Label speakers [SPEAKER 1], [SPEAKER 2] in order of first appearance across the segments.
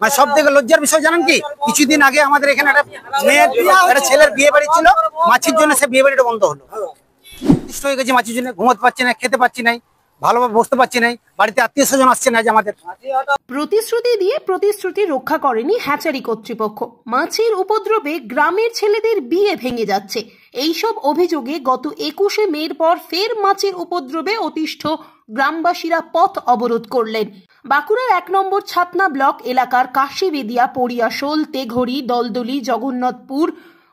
[SPEAKER 1] মানে সব থেকে লজ্জার বিষয় জানেন কি, কিছুদিন আগে আমাদের এখানে একটা মেয়ের একটা ছেলের বিয়ে বাড়ি ছিল, মাছির জন্য সে বিয়ে বাড়িটা বন্ধ হলো। অতিষ্ঠ হয়ে গেছে মাছির জন্য, ঘুমোতে পারছি না, খেতে পারছি না, ভালোভাবে বসতে পারছি না, বাড়িতে আত্মীয় স্বজন আসছে না। যে আমাদের
[SPEAKER 2] প্রতিশ্রুতি দিয়ে প্রতিশ্রুতি রক্ষা করেনি হ্যাচারি কর্তৃপক্ষ। মাছির উপদ্রবে গ্রামের ছেলেদের বিয়ে ভেঙে যাচ্ছে। এইসব অভিযোগে গত 21শে মের পর ফের মাছির উপদ্রবে অতিষ্ঠ গ্রামবাসীরা পথ অবরোধ করলেন। বাঁকুড়ার 1 নম্বর ছাতনা ব্লক এলাকার কাশীবেদিয়া, পড়িয়াশোল, তেঘড়ি, দলদলি, জগন্নাথপুর,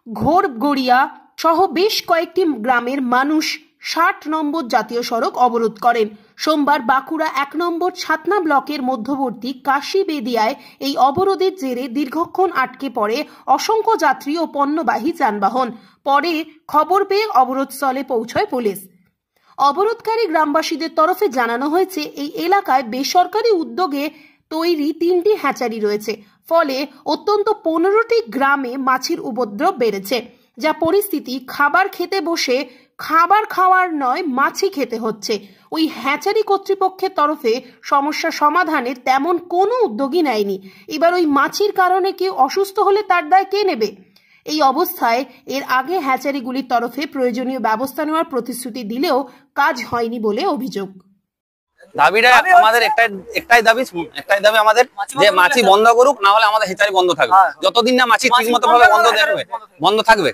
[SPEAKER 2] ঘোরগড়িয়া সহ বেশ কয়েকটি গ্রামের মানুষ 60 নম্বর জাতীয় সড়ক অবরোধ করেন। সোমবার বাঁকুড়া 1 নম্বর ছাতনা ব্লকের মধ্যবর্তী কাশীবেদিয়ায় এই অবরোধের জেরে দীর্ঘক্ষণ আটকে পড়ে অসংখ্য যাত্রী ও পণ্যবাহী যানবাহন। পরে খবর পেয়ে অবরোধস্থলে পৌঁছয় পুলিশ। অবরোধকারী গ্রামবাসীদের তরফে জানানো হয়েছে, এই এলাকায় বেসরকারি উদ্যোগে তৈরি 3টি হ্যাচারি রয়েছে, ফলে অত্যন্ত 15টি গ্রামে মাছির উপদ্রব বেড়েছে। যা পরিস্থিতি, খাবার খেতে বসে খাবার খাওয়ার নয়, মাছি খেতে হচ্ছে। ওই হ্যাচারি কর্তৃপক্ষের তরফে সমস্যা সমাধানের তেমন কোনো উদ্যোগই নেয়নি। এবার ওই মাছির কারণে কেউ অসুস্থ হলে তার দায় কে নেবে? এই অবস্থায় এর আগে হ্যাচারিগুলির তরফে প্রয়োজনীয় ব্যবস্থা নেওয়ার প্রতিশ্রুতি দিলেও কাজ হয়নি বলে অভিযোগ।
[SPEAKER 3] দাবিটা আমাদের একটাই দাবি আমাদের, যে মাছি বন্ধ করুক, না হলে আমাদের হ্যাচারি বন্ধ থাকবে। যতদিন না মাছি ঠিকমতো ভাবে বন্ধ থাকবে,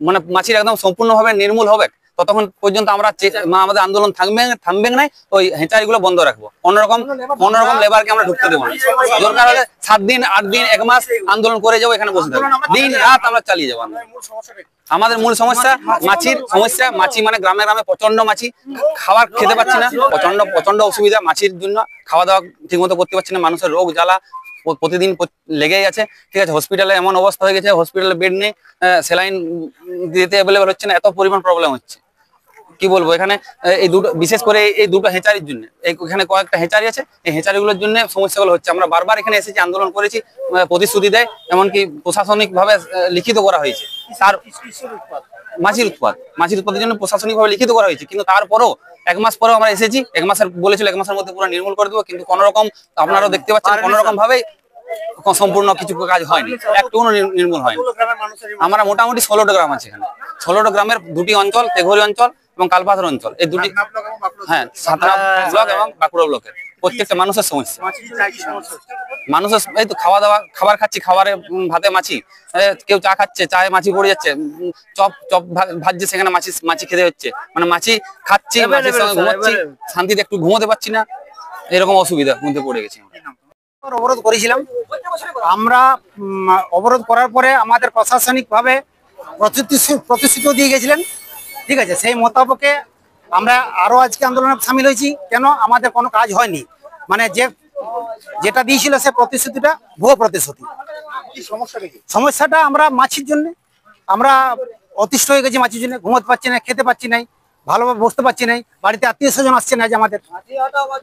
[SPEAKER 3] মানে মাছির একদম সম্পূর্ণভাবে নির্মূল হবে, ততক্ষণ পর্যন্ত আমরা আমাদের আন্দোলন থামবে না। ওই হ্যাচারি গুলো বন্ধ রাখবো। অন্যরকম লেবারকে আমরা ঢুকতে দেবো না। দরকার হলে 7 দিন, 8 দিন, 1 মাস আন্দোলন করে যাবো, এখানে বসে থাকবো, দিন রাত আমরা চালিয়ে যাবো। আমাদের মূল সমস্যা মাছির সমস্যা। মাছি মানে গ্রামে গ্রামে প্রচন্ড মাছি, খাবার খেতে পাচ্ছি না, প্রচন্ড অসুবিধা মাছির জন্য। খাওয়া দাওয়া ঠিক মতো করতে পারছি না, মানুষের রোগ জ্বালা প্রতিদিন লেগেই আছে। ঠিক আছে, হসপিটালে এমন অবস্থা হয়ে গেছে, হসপিটালে বেড নেই, স্যালাইন দিতে অ্যাভেলেবল হচ্ছে না, এত পরিমাণ প্রবলেম হচ্ছে। কি বলবো, এখানে এই দুটো, বিশেষ করে এই দুটো হ্যাচারির জন্য, এখানে কয়েকটা হ্যাচারি আছে, এই হ্যাচারিগুলোর জন্য সমস্যাগুলো হচ্ছে। আমরা বারবার এখানে এসেছি, আন্দোলন করেছি, প্রতিশ্রুতি দেয়, এমনকি প্রশাসনিক ভাবে লিখিত করা হয়েছে। তার মাছির উৎপাদের জন্য প্রশাসনিক ভাবে লিখিত করা হয়েছে, কিন্তু তারপরেও 1 মাস পরেও আমরা এসেছি। 1 মাসের বলেছিল 1 মাসের মধ্যে পুরো নির্মূল করে দেবো, কিন্তু কোন রকম, আপনারাও দেখতে পাচ্ছেন, কোন রকম ভাবে সম্পূর্ণ কিছু কাজ হয়নি, একটু নির্মূল হয়নি। আমরা মোটামুটি 16টা গ্রাম আছে এখানে। 16টা গ্রামের 2টি অঞ্চল, তেঘড়ি অঞ্চল এবং কালপাথর অঞ্চল, এই দুটি, হ্যাঁ, ছাতনা ব্লক এবং বাঁকুড়া ব্লকের প্রত্যেকটা মানুষের সমস্যা। মানুষের এই তো খাবার খাচ্ছি, খাবারে ভাতে মাছি, কেউ চা খাচ্ছে, চায়ে মাছি পড়ে যাচ্ছে, চপ ভাজছে, সেখানে মাছি খেতে হচ্ছে। মানে মাছি খাচ্ছি, মাছির সঙ্গে ঘুমাচ্ছি, শান্তিতে একটু ঘুমোতে পারছি না, এরকম অসুবিধার মধ্যে পড়ে গেছি।
[SPEAKER 1] অবরোধ করেছিলাম আমরা। অবরোধ করার পরে আমাদের প্রশাসনিক ভাবে প্রতিশ্রুতি দিয়ে গেছিলেন। ঠিক আছে, সেই মোতাবেকে আমরা আরো আজকে আন্দোলনে সামিল হয়েছি। কেন আমাদের কোনো কাজ হয়নি, মানে যেটা দিয়েছিল সে প্রতিশ্রুতিটা ভুয়ো প্রতিশ্রুতি। সমস্যাটা আমরা মাছির জন্য, আমরা অতিষ্ঠ হয়ে গেছি মাছির জন্য, ঘুমোতে পারছি না, খেতে পারছি না, ভালোভাবে বসতে পারছি না, বাড়িতে আত্মীয় স্বজন আসছে না। যে আমাদের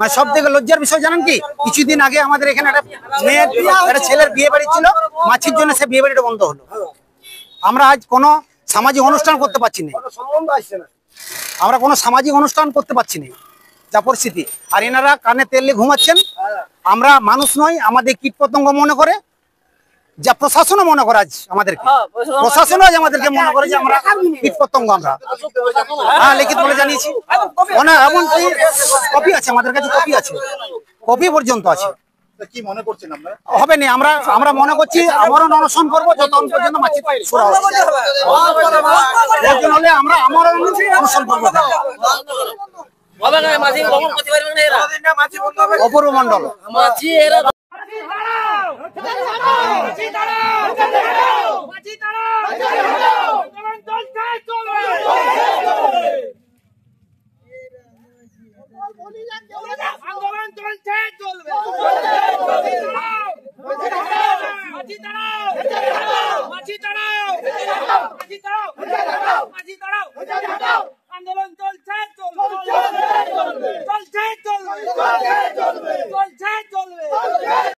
[SPEAKER 1] মানে সব থেকে লজ্জার বিষয় জানেন কি, কিছুদিন আগে আমাদের এখানে একটা মেয়ের একটা ছেলের বিয়ে বাড়ি ছিল, মাছির জন্য সে বিয়ে বাড়িটা বন্ধ হলো। আমরা আজ কোনো সামাজিক অনুষ্ঠান করতে পারছি না, আমরা কোনো সামাজিক অনুষ্ঠান করতে পারছি না, যা পরিস্থিতি। আর এনারা কানে তেল দিয়ে ঘুমাচ্ছেন। আমরা মানুষ নয়, আমাদের কীট পতঙ্গ মনে করে, যা প্রশাসনও মনে করে, আজ আমাদেরকে প্রশাসনও আজ আমাদেরকে মনে করে যে আমরা কীট পতঙ্গ। আমরা হ্যাঁ, লিখিত বলে জানিয়েছি, এমনকি কপি আছে আমাদের কাছে, কপি পর্যন্ত আছে। কি মনে করছেন আপনারা হবে না? আমরা মনে করছি আমরণ অনশন করবো যতক্ষণ পর্যন্ত মাছি সুরা হচ্ছে। হলে আমরা আমরণ অনশন করবো। অপূর্ব মন্ডল
[SPEAKER 4] আন্দোলন চলছে।